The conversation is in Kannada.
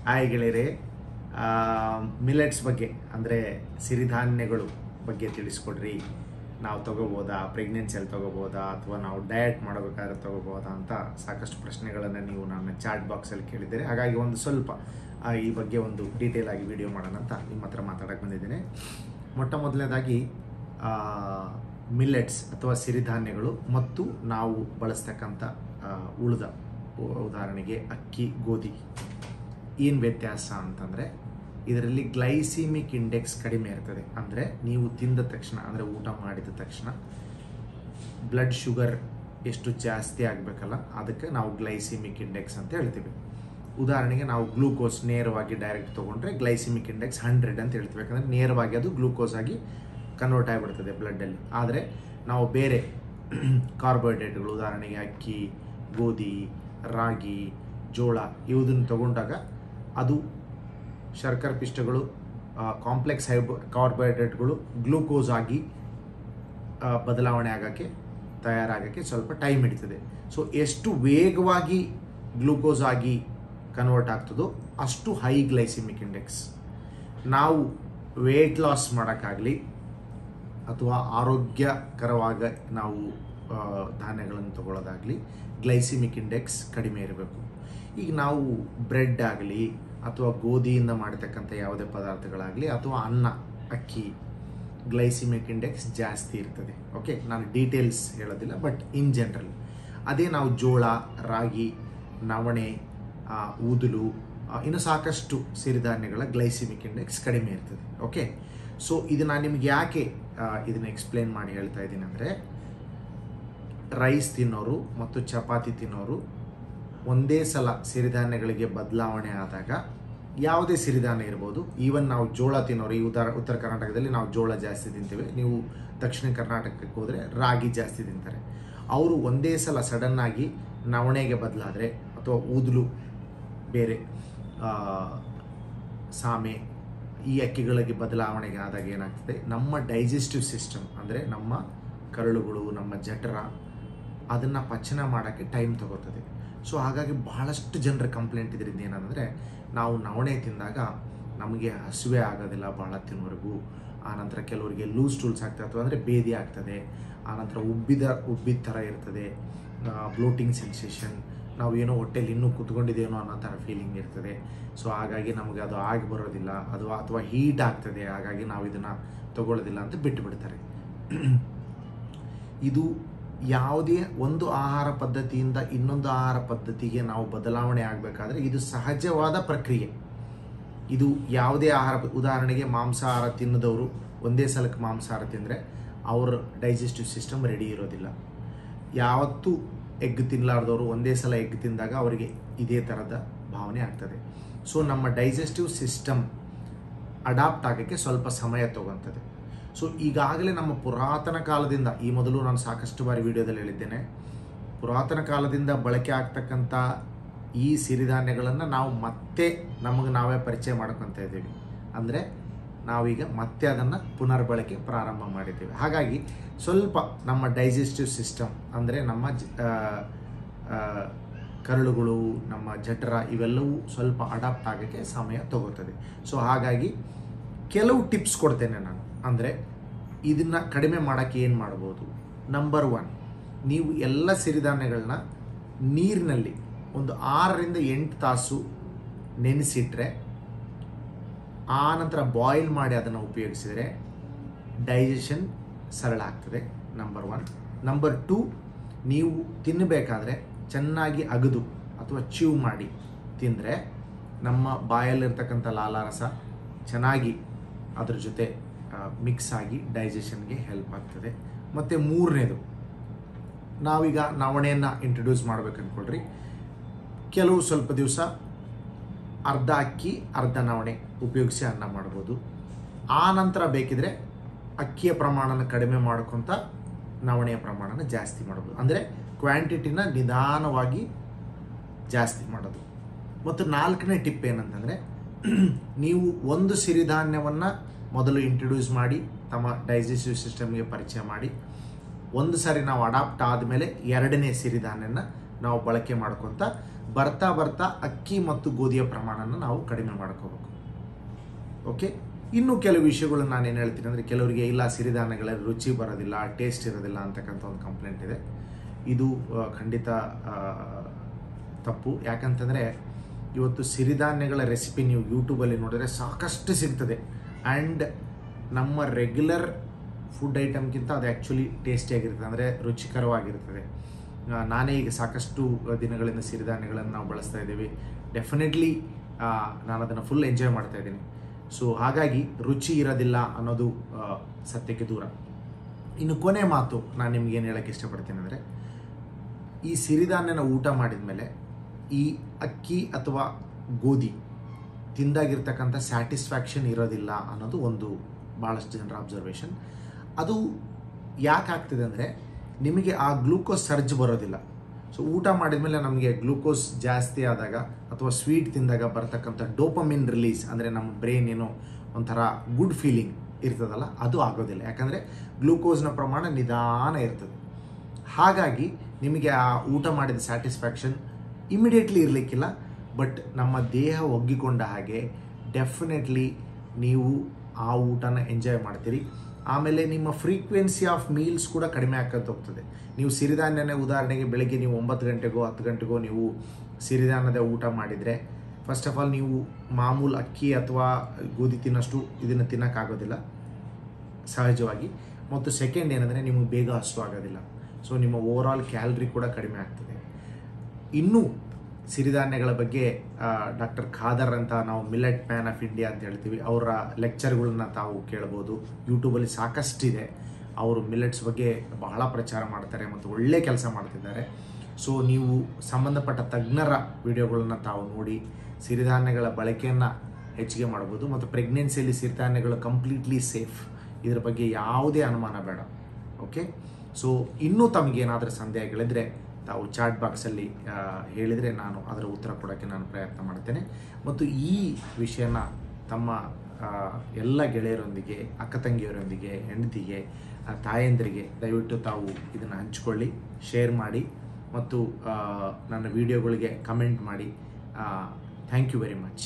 ಹಾಯ್ ಗೆಳೆಯರೆ, ಮಿಲೆಟ್ಸ್ ಬಗ್ಗೆ ಅಂದರೆ ಸಿರಿಧಾನ್ಯಗಳು ಬಗ್ಗೆ ತಿಳಿಸ್ಕೊಡ್ರಿ. ನಾವು ತಗೋಬೋದಾ, ಪ್ರೆಗ್ನೆನ್ಸಿಯಲ್ಲಿ ತಗೋಬೋದಾ, ಅಥವಾ ನಾವು ಡಯಟ್ ಮಾಡಬೇಕಾದ್ರೆ ತಗೋಬೋದಾ ಅಂತ ಸಾಕಷ್ಟು ಪ್ರಶ್ನೆಗಳನ್ನು ನೀವು ನನ್ನ ಚಾಟ್ ಬಾಕ್ಸಲ್ಲಿ ಕೇಳಿದ್ದೀರಿ. ಹಾಗಾಗಿ ಒಂದು ಸ್ವಲ್ಪ ಈ ಬಗ್ಗೆ ಒಂದು ಡೀಟೇಲ್ ಆಗಿ ವಿಡಿಯೋ ಮಾಡೋಣ ಅಂತ ನಿಮ್ಮ ಹತ್ರ ಮಾತಾಡೋಕ್ಕೆ ಬಂದಿದ್ದೇನೆ. ಮೊಟ್ಟ ಮೊದಲನೇದಾಗಿ ಮಿಲೆಟ್ಸ್ ಅಥವಾ ಸಿರಿಧಾನ್ಯಗಳು ಮತ್ತು ನಾವು ಬಳಸ್ತಕ್ಕಂಥ ಉಳಿದ, ಉದಾಹರಣೆಗೆ ಅಕ್ಕಿ, ಗೋಧಿ, ಏನು ವ್ಯತ್ಯಾಸ ಅಂತಂದರೆ ಇದರಲ್ಲಿ ಗ್ಲೈಸಿಮಿಕ್ ಇಂಡೆಕ್ಸ್ ಕಡಿಮೆ ಇರ್ತದೆ. ಅಂದರೆ ನೀವು ತಿಂದ ತಕ್ಷಣ, ಅಂದರೆ ಊಟ ಮಾಡಿದ ತಕ್ಷಣ ಬ್ಲಡ್ ಶುಗರ್ ಎಷ್ಟು ಜಾಸ್ತಿ ಆಗಬೇಕಲ್ಲ, ಅದಕ್ಕೆ ನಾವು ಗ್ಲೈಸಿಮಿಕ್ ಇಂಡೆಕ್ಸ್ ಅಂತ ಹೇಳ್ತೀವಿ. ಉದಾಹರಣೆಗೆ ನಾವು ಗ್ಲೂಕೋಸ್ ನೇರವಾಗಿ ಡೈರೆಕ್ಟ್ ತೊಗೊಂಡ್ರೆ ಗ್ಲೈಸಿಮಿಕ್ ಇಂಡೆಕ್ಸ್ 100 ಅಂತ ಹೇಳ್ತೀವಿ. ಯಾಕಂದರೆ ನೇರವಾಗಿ ಅದು ಗ್ಲೂಕೋಸ್ ಆಗಿ ಕನ್ವರ್ಟ್ ಆಗಿಬಿಡ್ತದೆ ಬ್ಲಡ್ಡಲ್ಲಿ. ಆದರೆ ನಾವು ಬೇರೆ ಕಾರ್ಬೋಹೈಡ್ರೇಟ್ಗಳು, ಉದಾಹರಣೆಗೆ ಅಕ್ಕಿ, ಗೋಧಿ, ರಾಗಿ, ಜೋಳ ಇವುದನ್ನು ತಗೊಂಡಾಗ ಅದು ಶರ್ಕರ ಪಿಷ್ಟಗಳು, ಕಾಂಪ್ಲೆಕ್ಸ್ ಕಾರ್ಬೋಹೈಡ್ರೇಟ್ಗಳು ಗ್ಲೂಕೋಸ್ ಆಗಿ ಬದಲಾವಣೆ ಆಗೋಕ್ಕೆ, ತಯಾರಾಗೋಕ್ಕೆ ಸ್ವಲ್ಪ ಟೈಮ್ ಹಿಡಿತದೆ. ಸೊ ಎಷ್ಟು ವೇಗವಾಗಿ ಗ್ಲೂಕೋಸ್ ಆಗಿ ಕನ್ವರ್ಟ್ ಆಗ್ತದೋ ಅಷ್ಟು ಹೈ ಗ್ಲೈಸಿಮಿಕ್ ಇಂಡೆಕ್ಸ್. ನಾವು ವೇಟ್ ಲಾಸ್ ಮಾಡೋಕ್ಕಾಗಲಿ ಅಥವಾ ಆರೋಗ್ಯಕರವಾಗ ನಾವು ಧಾನ್ಯಗಳನ್ನು ತಗೊಳ್ಳೋದಾಗಲಿ ಗ್ಲೈಸಿಮಿಕ್ ಇಂಡೆಕ್ಸ್ ಕಡಿಮೆ ಇರಬೇಕು. ಈಗ ನಾವು ಬ್ರೆಡ್ ಆಗಲಿ ಅಥವಾ ಗೋಧಿಯಿಂದ ಮಾಡತಕ್ಕಂಥ ಯಾವುದೇ ಪದಾರ್ಥಗಳಾಗಲಿ ಅಥವಾ ಅನ್ನ, ಅಕ್ಕಿ, ಗ್ಲೈಸಿಮಿಕ್ ಇಂಡೆಕ್ಸ್ ಜಾಸ್ತಿ ಇರ್ತದೆ. ಓಕೆ, ನಾನು ಡೀಟೇಲ್ಸ್ ಹೇಳೋದಿಲ್ಲ, ಬಟ್ ಇನ್ ಜನರಲ್ ಅದೇ ನಾವು ಜೋಳ, ರಾಗಿ, ನವಣೆ, ಊದಲು, ಇನ್ನು ಸಾಕಷ್ಟು ಸಿರಿಧಾನ್ಯಗಳ ಗ್ಲೈಸಿಮಿಕ್ ಇಂಡೆಕ್ಸ್ ಕಡಿಮೆ ಇರ್ತದೆ. ಓಕೆ, ಸೊ ಇದು ನಾನು ನಿಮ್ಗೆ ಯಾಕೆ ಇದನ್ನು ಎಕ್ಸ್ಪ್ಲೇನ್ ಮಾಡಿ ಹೇಳ್ತಾ ಇದ್ದೀನಿ ಅಂದರೆ, ರೈಸ್ ತಿನ್ನೋರು ಮತ್ತು ಚಪಾತಿ ತಿನ್ನೋರು ಒಂದೇ ಸಲ ಸಿರಿಧಾನ್ಯಗಳಿಗೆ ಬದಲಾವಣೆ ಆದಾಗ, ಯಾವುದೇ ಸಿರಿಧಾನ್ಯ ಇರ್ಬೋದು, ಈವನ್ ನಾವು ಜೋಳ ತಿನ್ನೋರು, ಈ ಉತ್ತರ ಕರ್ನಾಟಕದಲ್ಲಿ ನಾವು ಜೋಳ ಜಾಸ್ತಿ ತಿಂತೇವೆ, ನೀವು ದಕ್ಷಿಣ ಕರ್ನಾಟಕಕ್ಕೆ ಹೋದರೆ ರಾಗಿ ಜಾಸ್ತಿ ತಿಂತಾರೆ. ಅವರು ಒಂದೇ ಸಲ ಸಡನ್ನಾಗಿ ನವಣೆಗೆ ಬದಲಾದರೆ ಅಥವಾ ಊದಲು, ಬೇರೆ ಸಾಮೆ, ಈ ಅಕ್ಕಿಗಳಿಗೆ ಬದಲಾವಣೆಗೆ ಆದಾಗ ಏನಾಗ್ತದೆ, ನಮ್ಮ ಡೈಜೆಸ್ಟಿವ್ ಸಿಸ್ಟಮ್ ಅಂದರೆ ನಮ್ಮ ಕರಳುಗಳು, ನಮ್ಮ ಜಠರ ಅದನ್ನು ಪಚನ ಮಾಡೋಕ್ಕೆ ಟೈಮ್ ತಗೋತದೆ. ಸೊ ಹಾಗಾಗಿ ಬಹಳಷ್ಟು ಜನರ ಕಂಪ್ಲೇಂಟ್ ಇದರಿಂದ ಏನಂದರೆ, ನಾವು ನವಣೆ ತಿಂದಾಗ ನಮಗೆ ಹಸಿವೆ ಆಗೋದಿಲ್ಲ ಭಾಳ ತಿನ್ನೋವರೆಗೂ, ಆನಂತರ ಕೆಲವರಿಗೆ ಲೂಸ್ ಟೂಲ್ಸ್ ಆಗ್ತದೆ, ಅಥವಾ ಅಂದರೆ ಬೇದಿ ಆಗ್ತದೆ, ಆನಂತರ ಉಬ್ಬಿದ ಥರ ಇರ್ತದೆ, ಬ್ಲೋಟಿಂಗ್ ಸೆನ್ಸೇಷನ್, ನಾವು ಏನೋ ಹೊಟ್ಟೆಲಿ ಇನ್ನೂ ಕೂತ್ಕೊಂಡಿದ್ದೇನೋ ಅನ್ನೋ ಥರ ಫೀಲಿಂಗ್ ಇರ್ತದೆ. ಸೊ ಹಾಗಾಗಿ ನಮಗೆ ಅದು ಆಗಿ ಬರೋದಿಲ್ಲ, ಅಥವಾ ಹೀಟ್ ಆಗ್ತದೆ, ಹಾಗಾಗಿ ನಾವು ಇದನ್ನು ತಗೊಳ್ಳೋದಿಲ್ಲ ಅಂತ ಬಿಟ್ಟುಬಿಡ್ತಾರೆ. ಇದು ಯಾವುದೇ ಒಂದು ಆಹಾರ ಪದ್ಧತಿಯಿಂದ ಇನ್ನೊಂದು ಆಹಾರ ಪದ್ಧತಿಗೆ ನಾವು ಬದಲಾವಣೆ ಆಗಬೇಕಾದ್ರೆ ಇದು ಸಹಜವಾದ ಪ್ರಕ್ರಿಯೆ. ಇದು ಯಾವುದೇ ಆಹಾರ, ಉದಾಹರಣೆಗೆ ಮಾಂಸಾಹಾರ ತಿನ್ನದವರು ಒಂದೇ ಸಲಕ್ಕೆ ಮಾಂಸಾಹಾರ ತಿಂದರೆ ಅವ್ರ ಡೈಜೆಸ್ಟಿವ್ ಸಿಸ್ಟಮ್ ರೆಡಿ ಇರೋದಿಲ್ಲ. ಯಾವತ್ತೂ ಎಗ್ ತಿನ್ನಲಾರ್ದವರು ಒಂದೇ ಸಲ ಎಗ್ ತಿಂದಾಗ ಅವರಿಗೆ ಇದೇ ಥರದ ಭಾವನೆ ಆಗ್ತದೆ. ಸೊ ನಮ್ಮ ಡೈಜೆಸ್ಟಿವ್ ಸಿಸ್ಟಮ್ ಅಡಾಪ್ಟ್ ಆಗೋಕ್ಕೆ ಸ್ವಲ್ಪ ಸಮಯ ತಗೊಳ್ತದೆ. ಸೊ ಈಗಾಗಲೇ ನಮ್ಮ ಪುರಾತನ ಕಾಲದಿಂದ, ಈ ಮೊದಲು ನಾನು ಸಾಕಷ್ಟು ಬಾರಿ ವಿಡಿಯೋದಲ್ಲಿ ಹೇಳಿದ್ದೇನೆ, ಪುರಾತನ ಕಾಲದಿಂದ ಬಳಕೆ ಆಗ್ತಕ್ಕಂಥ ಈ ಸಿರಿಧಾನ್ಯಗಳನ್ನು ನಾವು ಮತ್ತೆ ನಮಗೆ ನಾವೇ ಪರಿಚಯ ಮಾಡ್ಕೊತಾ ಇದ್ದೀವಿ. ಅಂದರೆ ನಾವೀಗ ಮತ್ತೆ ಅದನ್ನು ಪುನರ್ಬಳಕೆ ಪ್ರಾರಂಭ ಮಾಡಿದ್ದೇವೆ. ಹಾಗಾಗಿ ಸ್ವಲ್ಪ ನಮ್ಮ ಡೈಜೆಸ್ಟಿವ್ ಸಿಸ್ಟಮ್ ಅಂದರೆ ನಮ್ಮ ಕರಳುಗಳು, ನಮ್ಮ ಜಠರ ಇವೆಲ್ಲವೂ ಸ್ವಲ್ಪ ಅಡಾಪ್ಟ್ ಆಗೋಕ್ಕೆ ಸಮಯ ತಗೋತದೆ. ಸೊ ಹಾಗಾಗಿ ಕೆಲವು ಟಿಪ್ಸ್ ಕೊಡ್ತೇನೆ ನಾನು. ಅಂದರೆ ಇದನ್ನು ಕಡಿಮೆ ಮಾಡೋಕ್ಕೆ ಏನು ಮಾಡ್ಬೋದು? ನಂಬರ್ 1, ನೀವು ಎಲ್ಲ ಸಿರಿಧಾನ್ಯಗಳನ್ನ ನೀರಿನಲ್ಲಿ ಒಂದು 6ರಿಂದ 8 ತಾಸು ನೆನೆಸಿಟ್ರೆ, ಆ ನಂತರ ಬಾಯ್ಲ್ ಮಾಡಿ ಅದನ್ನು ಉಪಯೋಗಿಸಿದರೆ ಡೈಜೆಷನ್ ಸರಳ ಆಗ್ತದೆ. ನಂಬರ್ 1. ನಂಬರ್ 2, ನೀವು ತಿನ್ನಬೇಕಾದ್ರೆ ಚೆನ್ನಾಗಿ ಅಗದು ಅಥವಾ ಚೀವ್ ಮಾಡಿ ತಿಂದರೆ ನಮ್ಮ ಬಾಯಲ್ಲಿರ್ತಕ್ಕಂಥ ಲಾಲಾರಸ ಚೆನ್ನಾಗಿ ಅದ್ರ ಜೊತೆ ಮಿಕ್ಸ್ ಆಗಿ ಡೈಜೆಷನ್ಗೆ ಹೆಲ್ಪ್ ಆಗ್ತದೆ. ಮತ್ತು 3ನೇದು, ನಾವೀಗ ನವಣೆಯನ್ನು ಇಂಟ್ರೊಡ್ಯೂಸ್ ಮಾಡ್ಬೇಕು ಅಂದ್ಕೊಳ್ರಿ. ಕೆಲವು ಸ್ವಲ್ಪ ದಿವಸ ಅರ್ಧ ಅಕ್ಕಿ ಅರ್ಧ ನವಣೆ ಉಪಯೋಗಿಸಿ ಅನ್ನ ಮಾಡ್ಬೋದು. ಆ ನಂತರ ಬೇಕಿದ್ರೆ ಅಕ್ಕಿಯ ಪ್ರಮಾಣನ ಕಡಿಮೆ ಮಾಡ್ಕೊತ ನವಣೆಯ ಪ್ರಮಾಣನ ಜಾಸ್ತಿ ಮಾಡ್ಬೋದು. ಅಂದರೆ ಕ್ವಾಂಟಿಟಿನ ನಿಧಾನವಾಗಿ ಜಾಸ್ತಿ ಮಾಡೋದು. ಮತ್ತು 4ನೇ ಟಿಪ್ ಏನಂತಂದರೆ, ನೀವು ಒಂದು ಸಿರಿಧಾನ್ಯವನ್ನು ಮೊದಲು ಇಂಟ್ರೊಡ್ಯೂಸ್ ಮಾಡಿ ತಮ್ಮ ಡೈಜೆಸ್ಟಿವ್ ಸಿಸ್ಟಮ್ಗೆ ಪರಿಚಯ ಮಾಡಿ, ಒಂದು ಸಾರಿ ನಾವು ಅಡಾಪ್ಟ್ ಆದಮೇಲೆ 2ನೇ ಸಿರಿಧಾನ್ಯನ ನಾವು ಬಳಕೆ ಮಾಡ್ಕೊತ ಬರ್ತಾ ಬರ್ತಾ ಅಕ್ಕಿ ಮತ್ತು ಗೋಧಿಯ ಪ್ರಮಾಣನ ನಾವು ಕಡಿಮೆ ಮಾಡ್ಕೋಬೇಕು. ಓಕೆ, ಇನ್ನು ಕೆಲವು ವಿಷಯಗಳು ನಾನೇನು ಹೇಳ್ತೀನಿ ಅಂದರೆ, ಕೆಲವರಿಗೆ ಇಲ್ಲ ಸಿರಿಧಾನ್ಯಗಳಲ್ಲಿ ರುಚಿ ಬರೋದಿಲ್ಲ, ಟೇಸ್ಟ್ ಇರೋದಿಲ್ಲ ಅಂತಕ್ಕಂಥ ಒಂದು ಕಂಪ್ಲೇಂಟ್ ಇದೆ. ಇದು ಖಂಡಿತ ತಪ್ಪು. ಯಾಕಂತಂದರೆ ಇವತ್ತು ಸಿರಿಧಾನ್ಯಗಳ ರೆಸಿಪಿ ನೀವು ಯೂಟ್ಯೂಬಲ್ಲಿ ನೋಡಿದ್ರೆ ಸಾಕಷ್ಟು ಸಿಗ್ತದೆ. ಆ್ಯಂಡ್ ನಮ್ಮ ರೆಗ್ಯುಲರ್ ಫುಡ್ ಐಟಮ್ಗಿಂತ ಅದು ಆ್ಯಕ್ಚುಲಿ ಟೇಸ್ಟಿಯಾಗಿರ್ತದೆ, ಅಂದರೆ ರುಚಿಕರವಾಗಿರ್ತದೆ. ನಾನೇ ಈಗ ಸಾಕಷ್ಟು ದಿನಗಳಿಂದ ಸಿರಿಧಾನ್ಯಗಳನ್ನು ನಾವು ಬಳಸ್ತಾ ಇದ್ದೀವಿ. ಡೆಫಿನೆಟ್ಲಿ ನಾನು ಅದನ್ನು ಫುಲ್ ಎಂಜಾಯ್ ಮಾಡ್ತಾ ಇದ್ದೀನಿ. ಸೊ ಹಾಗಾಗಿ ರುಚಿ ಇರೋದಿಲ್ಲ ಅನ್ನೋದು ಸತ್ಯಕ್ಕೆ ದೂರ. ಇನ್ನು ಕೊನೆ ಮಾತು ನಾನು ನಿಮ್ಗೇನು ಹೇಳೋಕ್ಕೆ ಇಷ್ಟಪಡ್ತೀನಿ ಅಂದರೆ, ಈ ಸಿರಿಧಾನ್ಯನ ಊಟ ಮಾಡಿದ ಮೇಲೆ ಈ ಅಕ್ಕಿ ಅಥವಾ ಗೋಧಿ ತಿಂದಾಗಿರ್ತಕ್ಕಂಥ ಸ್ಯಾಟಿಸ್ಫ್ಯಾಕ್ಷನ್ ಇರೋದಿಲ್ಲ ಅನ್ನೋದು ಒಂದು ಭಾಳಷ್ಟು ಜನರ ಅಬ್ಸರ್ವೇಷನ್. ಅದು ಯಾಕೆ ಆಗ್ತಿದೆ ಅಂದರೆ, ನಿಮಗೆ ಆ ಗ್ಲೂಕೋಸ್ ಸರ್ಜ್ ಬರೋದಿಲ್ಲ. ಸೊ ಊಟ ಮಾಡಿದ ಮೇಲೆ ನಮಗೆ ಗ್ಲೂಕೋಸ್ ಜಾಸ್ತಿ ಆದಾಗ ಅಥವಾ ಸ್ವೀಟ್ ತಿಂದಾಗ ಬರ್ತಕ್ಕಂಥ ಡೋಪಮಿನ್ ರಿಲೀಸ್, ಅಂದರೆ ನಮ್ಮ ಬ್ರೈನ್ ಏನೋ ಒಂಥರ ಗುಡ್ ಫೀಲಿಂಗ್ ಇರ್ತದಲ್ಲ, ಅದು ಆಗೋದಿಲ್ಲ. ಯಾಕಂದರೆ ಗ್ಲೂಕೋಸ್ನ ಪ್ರಮಾಣ ನಿಧಾನ ಇರ್ತದೆ. ಹಾಗಾಗಿ ನಿಮಗೆ ಆ ಊಟ ಮಾಡಿದ ಸ್ಯಾಟಿಸ್ಫ್ಯಾಕ್ಷನ್ ಇಮಿಡಿಯೇಟ್ಲಿ ಇರಲಿಕ್ಕಿಲ್ಲ. ಬಟ್ ನಮ್ಮ ದೇಹ ಒಗ್ಗಿಕೊಂಡ ಹಾಗೆ ಡೆಫಿನೆಟ್ಲಿ ನೀವು ಆ ಊಟನ ಎಂಜಾಯ್ ಮಾಡ್ತೀರಿ. ಆಮೇಲೆ ನಿಮ್ಮ ಫ್ರೀಕ್ವೆನ್ಸಿ ಆಫ್ ಮೀಲ್ಸ್ ಕೂಡ ಕಡಿಮೆ ಆಗ್ತಾ ಹೋಗ್ತದೆ. ನೀವು ಸಿರಿಧಾನ್ಯನೇ ಉದಾಹರಣೆಗೆ ಬೆಳಗ್ಗೆ ನೀವು 9 ಗಂಟೆಗೋ 10 ಗಂಟೆಗೋ ನೀವು ಸಿರಿಧಾನ್ಯದ ಊಟ ಮಾಡಿದರೆ, ಫಸ್ಟ್ ಆಫ್ ಆಲ್ ನೀವು ಮಾಮೂಲು ಅಕ್ಕಿ ಅಥವಾ ಗೋಧಿ ತಿನ್ನೋಷ್ಟು ಇದನ್ನು ತಿನ್ನೋಕ್ಕಾಗೋದಿಲ್ಲ ಸಹಜವಾಗಿ. ಮತ್ತು ಸೆಕೆಂಡ್ ಏನಂದರೆ, ನಿಮಗೆ ಬೇಗ ಹಸಿವು ಆಗೋದಿಲ್ಲ. ಸೊ ನಿಮ್ಮ ಓವರಾಲ್ ಕ್ಯಾಲರಿ ಕೂಡ ಕಡಿಮೆ ಆಗ್ತದೆ. ಇನ್ನೂ ಸಿರಿಧಾನ್ಯಗಳ ಬಗ್ಗೆ ಡಾಕ್ಟರ್ ಖಾದರ್ ಅಂತ, ನಾವು ಮಿಲೆಟ್ ಮ್ಯಾನ್ ಆಫ್ ಇಂಡಿಯಾ ಅಂತ ಹೇಳ್ತೀವಿ, ಅವರ ಲೆಕ್ಚರ್ಗಳನ್ನ ತಾವು ಕೇಳ್ಬೋದು. ಯೂಟ್ಯೂಬಲ್ಲಿ ಸಾಕಷ್ಟಿದೆ. ಅವರು ಮಿಲೆಟ್ಸ್ ಬಗ್ಗೆ ಬಹಳ ಪ್ರಚಾರ ಮಾಡ್ತಾರೆ ಮತ್ತು ಒಳ್ಳೆ ಕೆಲಸ ಮಾಡ್ತಿದ್ದಾರೆ. ಸೊ ನೀವು ಸಂಬಂಧಪಟ್ಟ ತಜ್ಞರ ವಿಡಿಯೋಗಳನ್ನ ತಾವು ನೋಡಿ ಸಿರಿಧಾನ್ಯಗಳ ಬಳಕೆಯನ್ನು ಹೆಚ್ಚಿಗೆ ಮಾಡ್ಬೋದು. ಮತ್ತು ಪ್ರೆಗ್ನೆನ್ಸಿಯಲ್ಲಿ ಸಿರಿಧಾನ್ಯಗಳು ಕಂಪ್ಲೀಟ್ಲಿ ಸೇಫ್, ಇದ್ರ ಬಗ್ಗೆ ಯಾವುದೇ ಅನುಮಾನ ಬೇಡ. ಓಕೆ, ಸೊ ಇನ್ನೂ ತಮಗೇನಾದರೂ ಸಂದೇಹಗಳಿದ್ದರೆ ತಾವು ಚಾಟ್ ಬಾಕ್ಸಲ್ಲಿ ಹೇಳಿದರೆ ನಾನು ಅದರ ಉತ್ತರ ಕೊಡೋಕ್ಕೆ ನಾನು ಪ್ರಯತ್ನ ಮಾಡ್ತೇನೆ. ಮತ್ತು ಈ ವಿಷಯನ ತಮ್ಮ ಎಲ್ಲ ಗೆಳೆಯರೊಂದಿಗೆ, ಅಕ್ಕ ತಂಗಿಯರೊಂದಿಗೆ, ಹೆಂಡತಿಗೆ, ತಾಯಂದಿರಿಗೆ ದಯವಿಟ್ಟು ತಾವು ಇದನ್ನು ಹಂಚ್ಕೊಳ್ಳಿ, ಶೇರ್ ಮಾಡಿ ಮತ್ತು ನನ್ನ ವಿಡಿಯೋಗಳಿಗೆ ಕಮೆಂಟ್ ಮಾಡಿ. Thank you very much.